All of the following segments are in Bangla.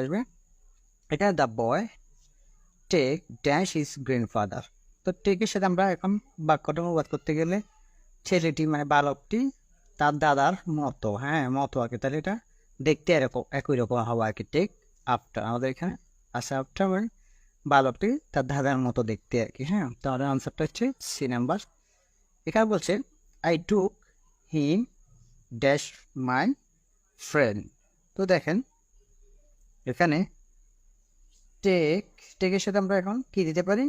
আসবে। এটা the boy take dash his grandfather. তো টেকের সাথে আমরা এখন বাক্যটা অনুবাদ করতে গেলে ছেলেটি মানে বালকটি তার দাদার মতো, হ্যাঁ মতো আর কি, তাহলে এটা দেখতে এরকম একই রকম হবে আর কি। টেক আফটার আমাদের এখানে আছে আফটার মানে বালকটি তার দাদার মতো দেখতে আর কি। হ্যাঁ, তাহলে আনসারটা হচ্ছে সি নাম্বার। এখানে বলছে I took him dash my friend. তো দেখেন এখানে টেকের সাথে আমরা এখন কি দিতে পারি,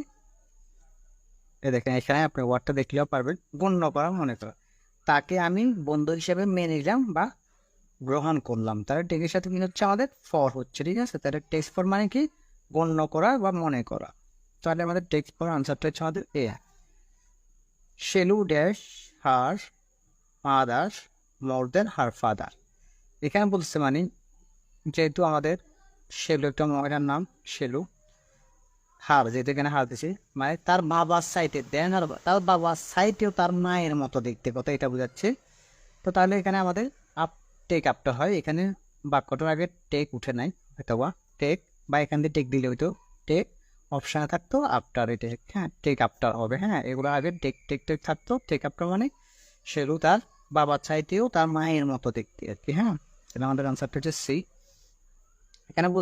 দেখেন এখানে আপনি ওয়ার্ডটা দেখলেও পারবেন, গণ্য করা মনে করা। তাকে আমি বন্ধু হিসেবে মেনে নিলাম বা গ্রহণ করলাম, তাহলে টেকের সাথে কি হচ্ছে আমাদের ফর হচ্ছে, ঠিক আছে। তাহলে টেক্সট ফর মানে কি গণ্য করা বা মনে করা। তাহলে আমাদের টেক্সট ফর আনসারটা হচ্ছে আমাদের এ। শেলু ড্যাশ হার মাদার মোর দেন হার ফাদার। এখানে বলছে মানে যেহেতু আমাদের শেলু একটা মহিলার নাম, শেলু হার যেহেতু এখানে হার দিছে মানে তার বাবার সাইটে দেন আর তার বাবার সাইটেও তার মায়ের মতো দেখতে, কথা এটা বোঝাচ্ছে। তো তাহলে এখানে আমাদের আপ টেক আপটা হয়, এখানে বাক্যটার আগে টেক উঠে নাই হয়তো বা টেক, বা এখান দিয়ে টেক দিলে হয়তো টেক অপশানে থাকতো আফটার এটা, হ্যাঁ টেক আফটার হবে। হ্যাঁ, এগুলো আগে টেক টেক টেক থাকতো, টেক আফটার মানে সেরু তার বাবার চাইতেও তার মায়ের মতো দেখতে আর কি। হ্যাঁ, তাহলে আমাদের আনসারটা হচ্ছে সি। এখানে বলছি